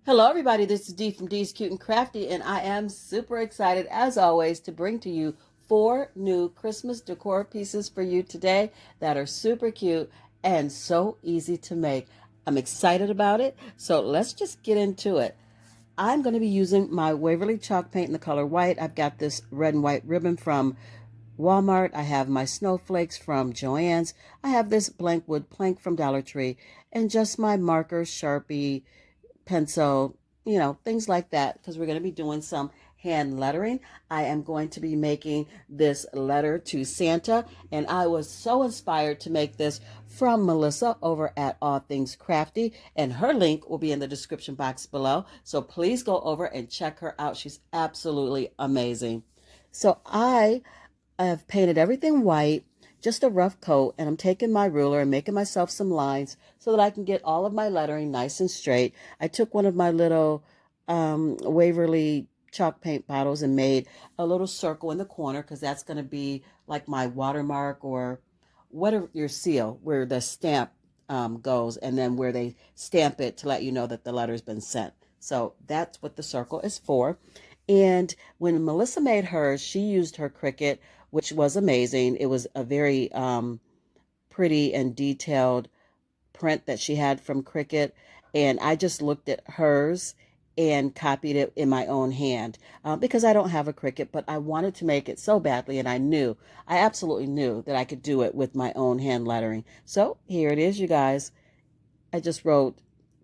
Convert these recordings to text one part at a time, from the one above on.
Hello, everybody. This is Dee from Dee's Cute and Crafty, and I am super excited, as always, to bring to you 4 new Christmas decor pieces for you today that are super cute and so easy to make. I'm excited about it, so let's just get into it. I'm going to be using my Waverly chalk paint in the color white. I've got this red and white ribbon from Walmart. I have my snowflakes from Joann's. I have this blank wood plank from Dollar Tree, and just my markers, Sharpie, pencil, things like that, because we're going to be doing some hand lettering. I am going to be making this letter to Santa, and I was so inspired to make this from Melissa over at All Things Crafty, and her link will be in the description box below. So please go over and check her out. She's absolutely amazing. So I have painted everything white, just a rough coat, and I'm taking my ruler and making myself some lines so that I can get all of my lettering nice and straight. I took one of my little Waverly chalk paint bottles and made a little circle in the corner because that's going to be like my watermark or whatever, your seal, where the stamp goes, and then where they stamp it to let you know that the letter's been sent. So that's what the circle is for. And when Melissa made hers, she used her Cricut, which was amazing. It was a very pretty and detailed print that she had from Cricut. And I just looked at hers and copied it in my own hand because I don't have a Cricut, but I wanted to make it so badly. And I absolutely knew that I could do it with my own hand lettering. So here it is, you guys. I just wrote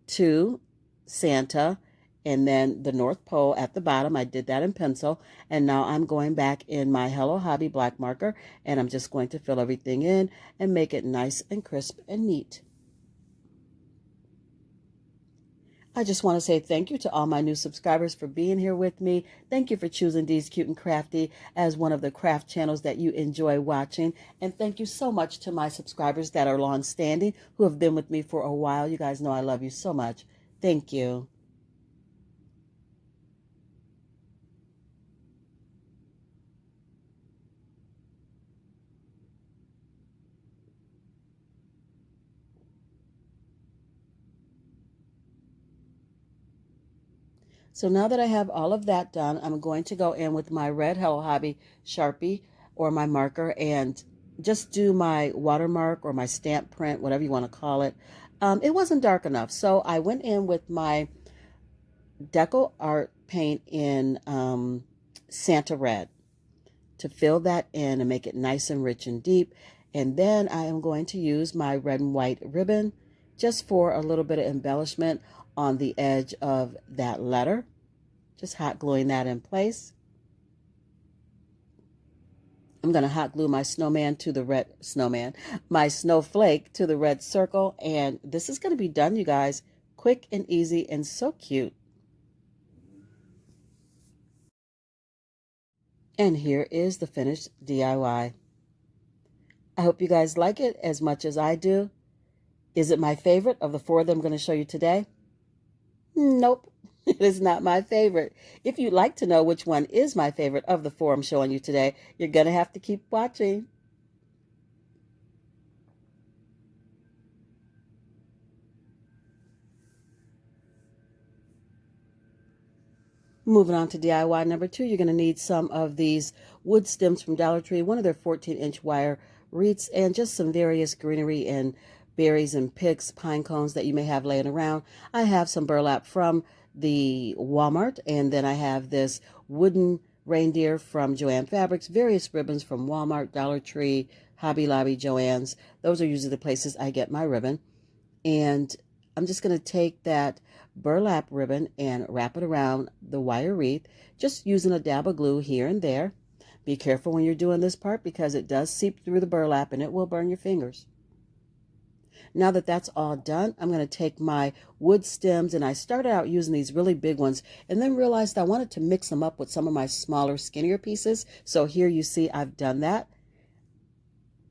to Santa and then the North Pole at the bottom. I did that in pencil. And now I'm going back in my Hello Hobby black marker, and I'm just going to fill everything in and make it nice and crisp and neat. I just want to say thank you to all my new subscribers for being here with me. Thank you for choosing Dee's Cute and Crafty as one of the craft channels that you enjoy watching. And thank you so much to my subscribers that are long-standing, who have been with me for a while. You guys know I love you so much. Thank you. So now that I have all of that done, I'm going to go in with my red Hello Hobby Sharpie or my marker and just do my watermark or my stamp print, whatever you want to call it. It wasn't dark enough, so I went in with my Deco Art paint in Santa Red to fill that in and make it nice and rich and deep. And then I am going to use my red and white ribbon just for a little bit of embellishment on the edge of that letter. Just hot gluing that in place. I'm going to hot glue my my snowflake to the red circle. And this is going to be done, you guys, quick and easy and so cute. And here is the finished DIY. I hope you guys like it as much as I do. Is it my favorite of the 4 that I'm going to show you today? Nope, it is not my favorite. If you'd like to know which one is my favorite of the 4 I'm showing you today, you're going to have to keep watching. Moving on to DIY number 2, you're going to need some of these wood stems from Dollar Tree, one of their 14-inch wire wreaths, and just some various greenery and berries and picks, pine cones that you may have laying around. I have some burlap from the Walmart, and then I have this wooden reindeer from Joann Fabrics, various ribbons from Walmart, Dollar Tree, Hobby Lobby, Joann's. Those are usually the places I get my ribbon. And I'm just going to take that burlap ribbon and wrap it around the wire wreath, just using a dab of glue here and there. Be careful when you're doing this part because it does seep through the burlap and it will burn your fingers. Now that that's all done, I'm going to take my wood stems, and I started out using these really big ones and then realized I wanted to mix them up with some of my smaller, skinnier pieces. So here you see I've done that.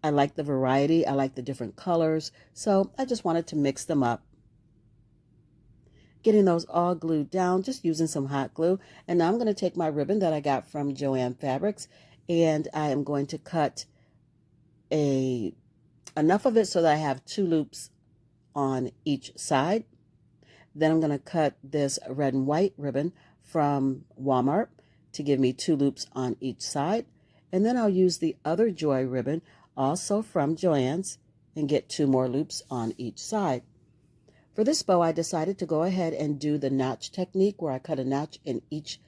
I like the variety. I like the different colors. So I just wanted to mix them up. Getting those all glued down, just using some hot glue. And now I'm going to take my ribbon that I got from Joann Fabrics, and I am going to cut enough of it so that I have 2 loops on each side. Then I'm going to cut this red and white ribbon from Walmart to give me 2 loops on each side. And then I'll use the other Joy ribbon, also from Joann's, and get 2 more loops on each side. For this bow, I decided to go ahead and do the notch technique where I cut a notch in each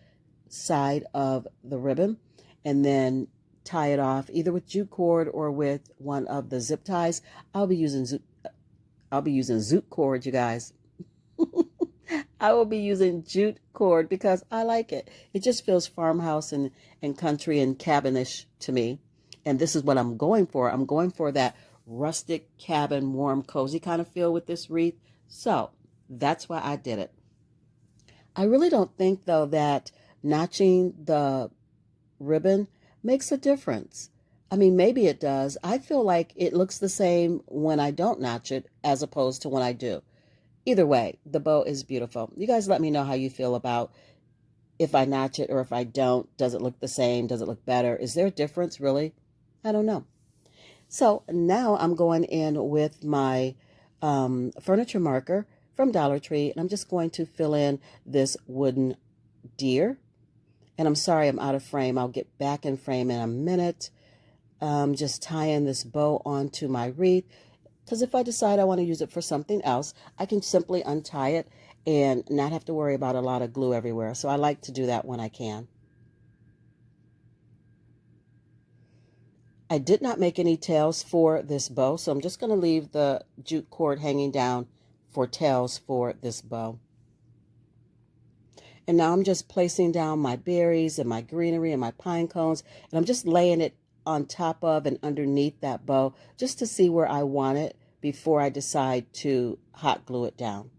side of the ribbon and then tie it off either with jute cord or with one of the zip ties. I'll be using jute cord, you guys. I will be using jute cord because I like it. It just feels farmhouse and country and cabinish to me. And this is what I'm going for. I'm going for that rustic cabin, warm, cozy kind of feel with this wreath. So that's why I did it. I really don't think, though, that notching the ribbon makes a difference. I mean, maybe it does. I feel like it looks the same when I don't notch it as opposed to when I do. Either way, the bow is beautiful. You guys let me know how you feel about if I notch it or if I don't. Does it look the same? Does it look better? Is there a difference, really? I don't know. So now I'm going in with my furniture marker from Dollar Tree, and I'm just going to fill in this wooden deer. And I'm sorry I'm out of frame. I'll get back in frame in a minute. Just tying this bow onto my wreath, because if I decide I want to use it for something else, I can simply untie it and not have to worry about a lot of glue everywhere. So I like to do that when I can. I did not make any tails for this bow, so I'm just going to leave the jute cord hanging down for tails for this bow. And now I'm just placing down my berries and my greenery and my pine cones, and I'm just laying it on top of and underneath that bow just to see where I want it before I decide to hot glue it down.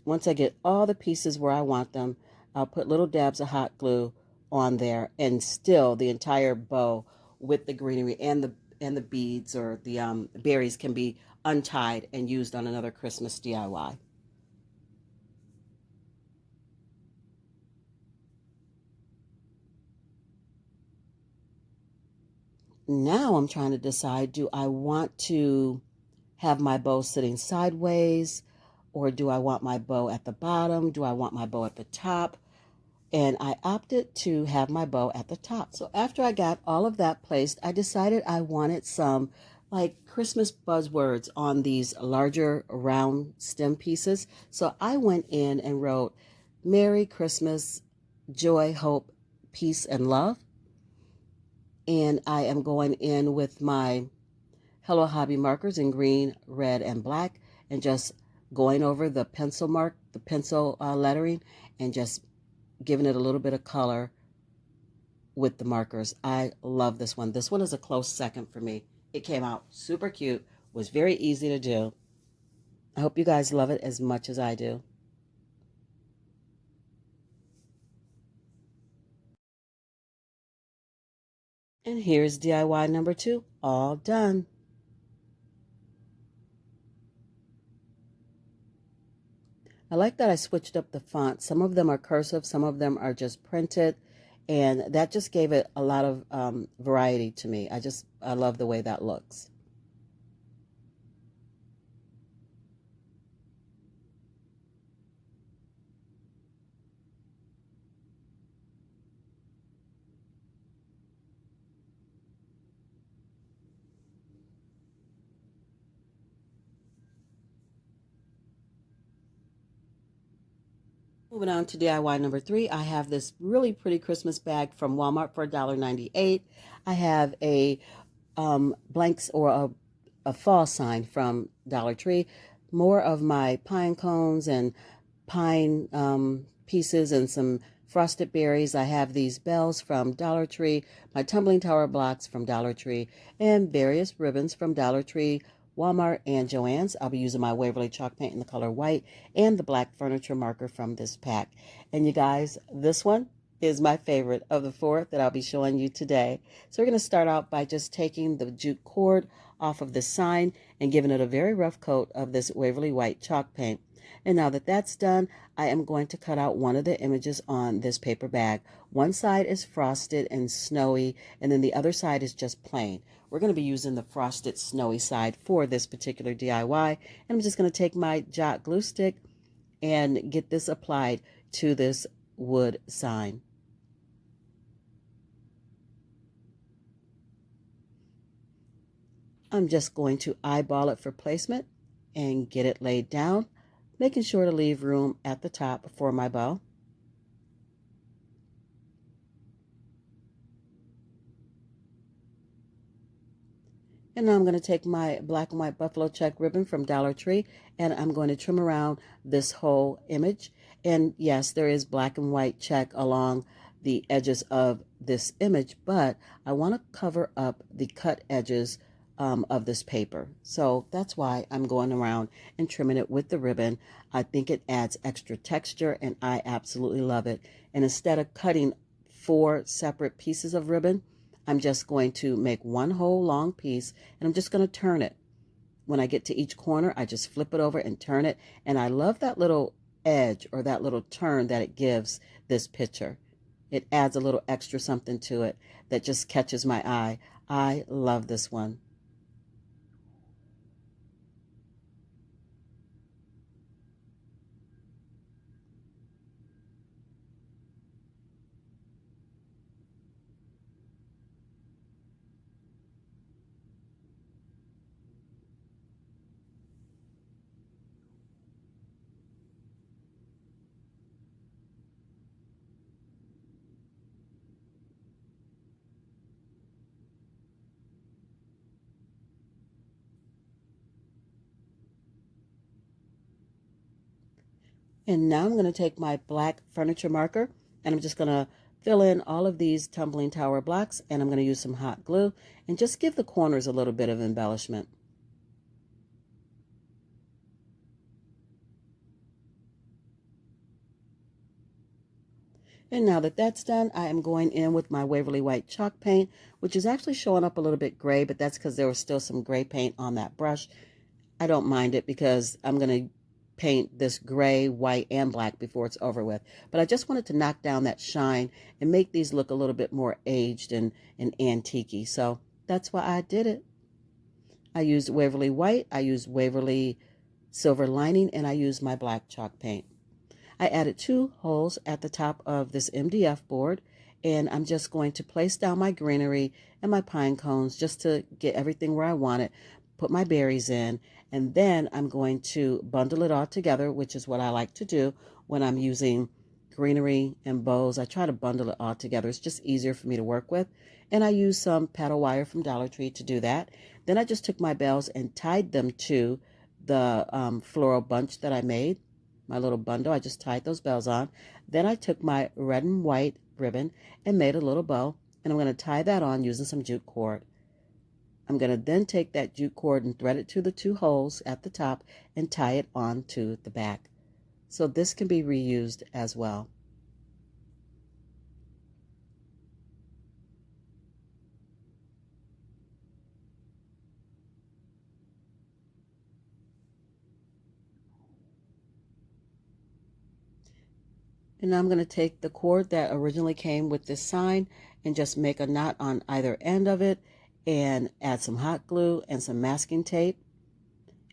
Once I get all the pieces where I want them, I'll put little dabs of hot glue on there, and still the entire bow with the greenery and the beads or the berries can be untied and used on another Christmas DIY. Now I'm trying to decide, do I want to have my bow sitting sideways, or do I want my bow at the bottom? Do I want my bow at the top? And I opted to have my bow at the top. So after I got all of that placed, I decided I wanted some like Christmas buzzwords on these larger round stem pieces. So I went in and wrote Merry Christmas, Joy, Hope, Peace, and Love. And I am going in with my Hello Hobby markers in green, red, and black, and just going over the pencil lettering, and just giving it a little bit of color with the markers. I love this one. This one is a close second for me. It came out super cute, was very easy to do. I hope you guys love it as much as I do. And here's DIY number 2, all done. I like that I switched up the font. Some of them are cursive, some of them are just printed, and that just gave it a lot of variety to me. I love the way that looks. Moving on to DIY number 3, I have this really pretty Christmas bag from Walmart for $1.98. I have a blanks or a fall sign from Dollar Tree, more of my pine cones and pine pieces and some frosted berries. I have these bells from Dollar Tree, my tumbling tower blocks from Dollar Tree, and various ribbons from Dollar Tree, Walmart, and Joann's. I'll be using my Waverly chalk paint in the color white and the black furniture marker from this pack. And you guys, this one is my favorite of the 4 that I'll be showing you today. So we're going to start out by just taking the jute cord off of this sign and giving it a very rough coat of this Waverly White chalk paint. And now that that's done, I am going to cut out one of the images on this paper bag. One side is frosted and snowy, and then the other side is just plain. We're going to be using the frosted snowy side for this particular DIY. And I'm just going to take my Jot glue stick and get this applied to this wood sign. I'm just going to eyeball it for placement and get it laid down, making sure to leave room at the top for my bow. And now I'm going to take my black and white buffalo check ribbon from Dollar Tree, and I'm going to trim around this whole image. And yes, there is black and white check along the edges of this image, but I want to cover up the cut edges of this paper. So that's why I'm going around and trimming it with the ribbon. I think it adds extra texture, and I absolutely love it. And instead of cutting 4 separate pieces of ribbon, I'm just going to make one whole long piece, and I'm just going to turn it. When I get to each corner, I just flip it over and turn it. And I love that little edge or that little turn that it gives this picture. It adds a little extra something to it that just catches my eye. I love this one. And now I'm going to take my black furniture marker, and I'm just going to fill in all of these tumbling tower blocks, and I'm going to use some hot glue and just give the corners a little bit of embellishment. And now that that's done, I am going in with my Waverly White chalk paint, which is actually showing up a little bit gray, but that's because there was still some gray paint on that brush. I don't mind it because I'm going to paint this gray, white, and black before it's over with. But I just wanted to knock down that shine and make these look a little bit more aged and antique-y. So that's why I did it. I used Waverly White, I used Waverly Silver Lining, and I used my black chalk paint. I added 2 holes at the top of this MDF board, and I'm just going to place down my greenery and my pine cones just to get everything where I want it, put my berries in, and then I'm going to bundle it all together, which is what I like to do when I'm using greenery and bows. I try to bundle it all together. It's just easier for me to work with, and I use some paddle wire from Dollar Tree to do that. Then I just took my bells and tied them to the floral bunch that I made. My little bundle, I just tied those bells on. Then I took my red and white ribbon and made a little bow, and I'm going to tie that on using some jute cord. I'm going to then take that jute cord and thread it to the 2 holes at the top and tie it on to the back. So this can be reused as well. And now I'm going to take the cord that originally came with this sign and just make a knot on either end of it and add some hot glue and some masking tape.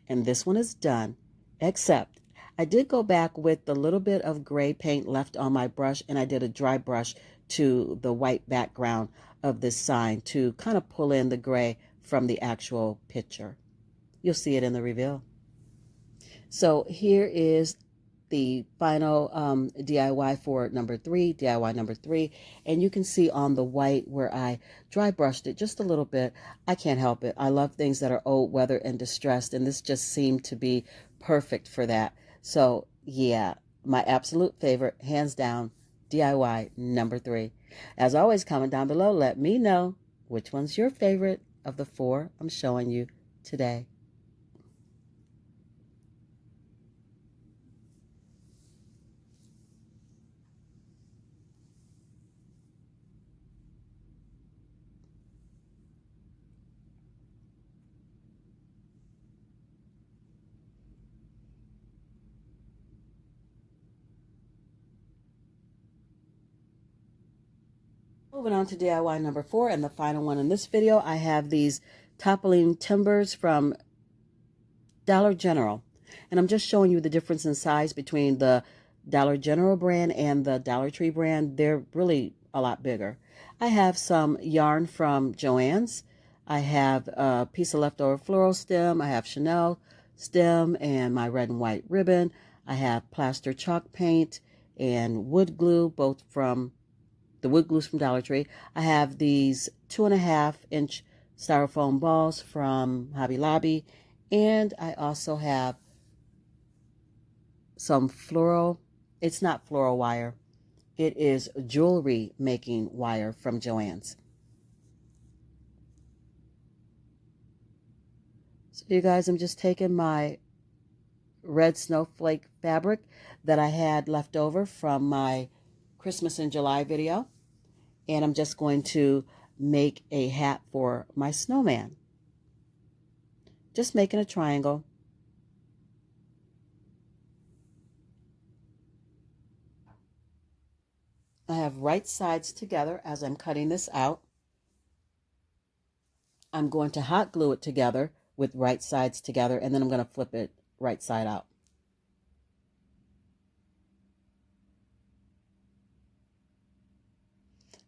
And this one is done, except I did go back with the little bit of gray paint left on my brush, and I did a dry brush to the white background of this sign to kind of pull in the gray from the actual picture. You'll see it in the reveal. So here is the final DIY for DIY number 3. And you can see on the white where I dry brushed it just a little bit. I can't help it. I love things that are old, weathered, and distressed. And this just seemed to be perfect for that. So yeah, my absolute favorite, hands down, DIY number 3. As always, comment down below. Let me know which one's your favorite of the 4 I'm showing you today. Moving on to DIY number 4 and the final one in this video, I have these toppling timbers from Dollar General. And I'm just showing you the difference in size between the Dollar General brand and the Dollar Tree brand. They're really a lot bigger. I have some yarn from Joann's. I have a piece of leftover floral stem. I have Chanel stem and my red and white ribbon. I have plaster chalk paint and wood glue, both from the wood glues from Dollar Tree. I have these 2.5-inch styrofoam balls from Hobby Lobby. And I also have some floral. It's not floral wire. It is jewelry making wire from Joann's. So you guys, I'm just taking my red snowflake fabric that I had left over from my Christmas in July video. And I'm just going to make a hat for my snowman. Just making a triangle. I have right sides together as I'm cutting this out. I'm going to hot glue it together with right sides together, and then I'm going to flip it right side out.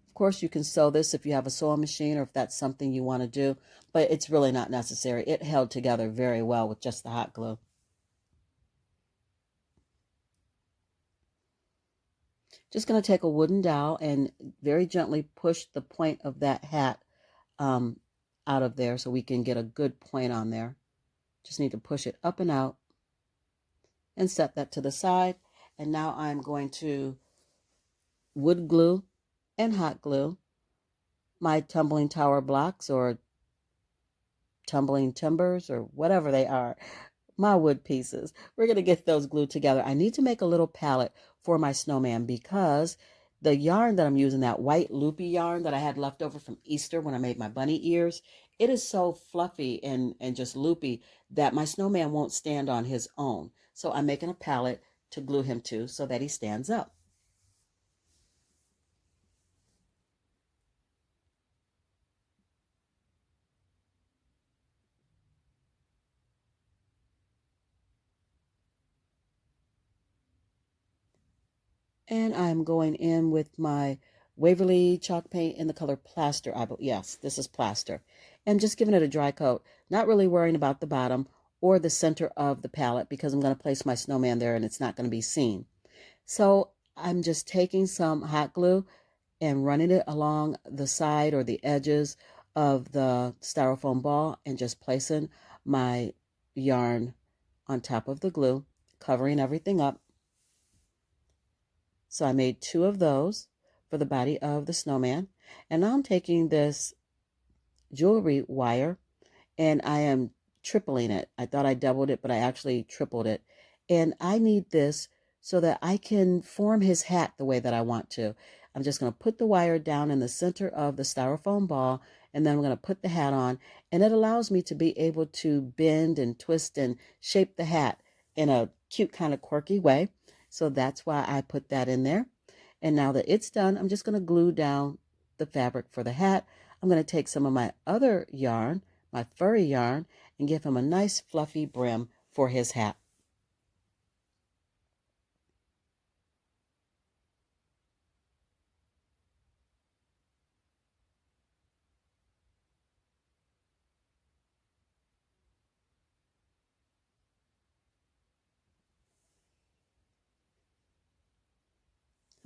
Of course, you can sew this if you have a sewing machine or if that's something you want to do, but it's really not necessary. It held together very well with just the hot glue. Just going to take a wooden dowel and very gently push the point of that hat out of there so we can get a good point on there. Just need to push it up and out and set that to the side. And now I'm going to wood glue and hot glue my tumbling tower blocks or tumbling timbers or whatever they are, my wood pieces. We're going to get those glued together. I need to make a little palette for my snowman because the yarn that I'm using, that white loopy yarn that I had left over from Easter when I made my bunny ears, it is so fluffy and just loopy that my snowman won't stand on his own. So I'm making a palette to glue him to so that he stands up. And I'm going in with my Waverly chalk paint in the color Plaster. Yes, this is Plaster. And just giving it a dry coat. Not really worrying about the bottom or the center of the palette because I'm going to place my snowman there and it's not going to be seen. So I'm just taking some hot glue and running it along the side or the edges of the styrofoam ball and just placing my yarn on top of the glue, covering everything up. So I made 2 of those for the body of the snowman. And now I'm taking this jewelry wire and I am tripling it. I thought I doubled it, but I actually tripled it. And I need this so that I can form his hat the way that I want to. I'm just going to put the wire down in the center of the styrofoam ball, and then I'm going to put the hat on. And it allows me to be able to bend and twist and shape the hat in a cute kind of quirky way. So that's why I put that in there. And now that it's done, I'm just going to glue down the fabric for the hat. I'm going to take some of my other yarn, my furry yarn, and give him a nice fluffy brim for his hat.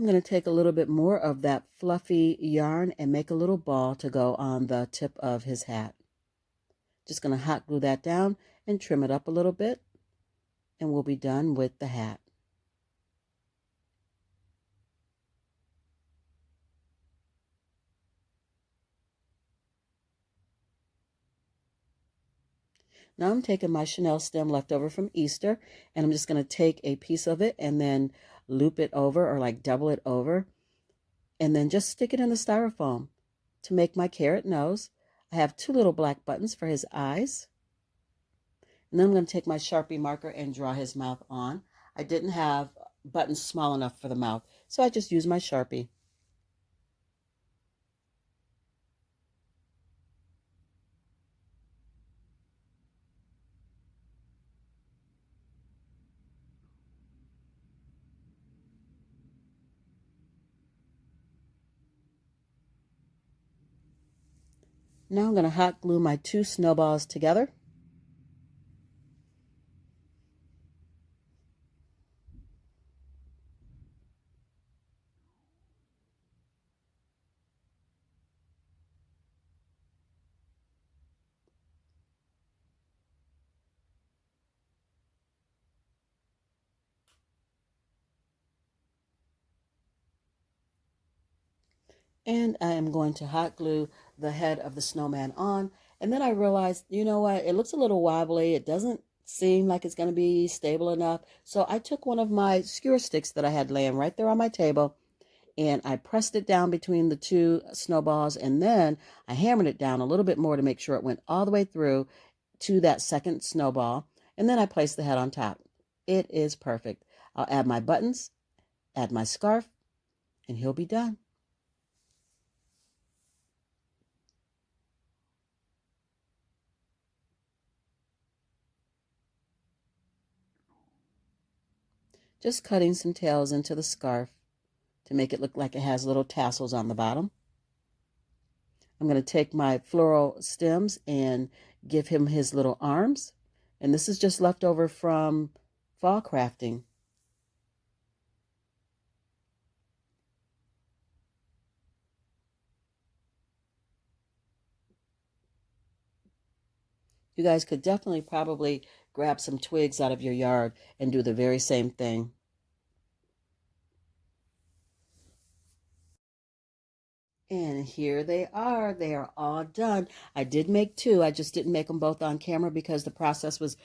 I'm going to take a little bit more of that fluffy yarn and make a little ball to go on the tip of his hat. Just going to hot glue that down and trim it up a little bit, and we'll be done with the hat. Now I'm taking my Chanel stem left over from Easter, and I'm just going to take a piece of it and then loop it over or like double it over, and then just stick it in the styrofoam to make my carrot nose. I have 2 little black buttons for his eyes. And then I'm going to take my Sharpie marker and draw his mouth on. I didn't have buttons small enough for the mouth, so I just used my Sharpie. Now I'm going to hot glue my two snowballs together. And I am going to hot glue the head of the snowman on. And then I realized, you know what, it looks a little wobbly. It doesn't seem like it's going to be stable enough. So I took one of my skewer sticks that I had laying right there on my table, and I pressed it down between the two snowballs, and then I hammered it down a little bit more to make sure it went all the way through to that second snowball. And then I placed the head on top. It is perfect. I'll add my buttons, add my scarf, and he'll be done. Just cutting some tails into the scarf to make it look like it has little tassels on the bottom. I'm going to take my floral stems and give him his little arms. And this is just left over from fall crafting. You guys could definitely probably grab some twigs out of your yard and do the very same thing. And here they are. They are all done. I did make two. I just didn't make them both on camera because the process was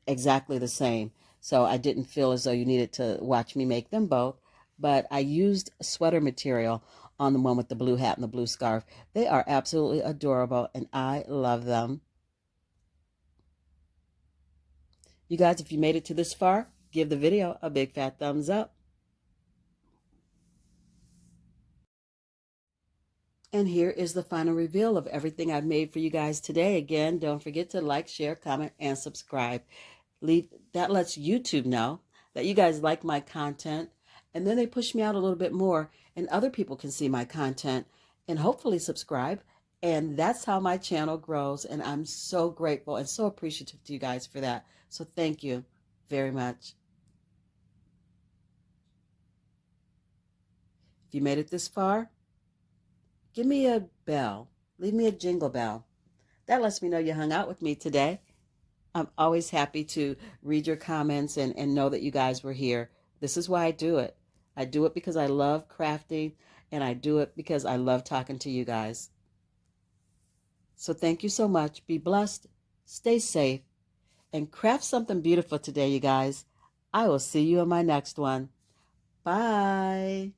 exactly the same. So I didn't feel as though you needed to watch me make them both. But I used sweater material on the one with the blue hat and the blue scarf. They are absolutely adorable and I love them. You guys, if you made it to this far, give the video a big fat thumbs up. And here is the final reveal of everything I've made for you guys today. Again, don't forget to like, share, comment, and subscribe. That lets YouTube know that you guys like my content, and then they push me out a little bit more, and other people can see my content and hopefully subscribe. And that's how my channel grows. And I'm so grateful and so appreciative to you guys for that. So thank you very much. If you made it this far, give me a bell. Leave me a jingle bell. That lets me know you hung out with me today. I'm always happy to read your comments and know that you guys were here. This is why I do it. I do it because I love crafting, and I do it because I love talking to you guys. So thank you so much. Be blessed, stay safe, and craft something beautiful today, you guys. I will see you in my next one. Bye.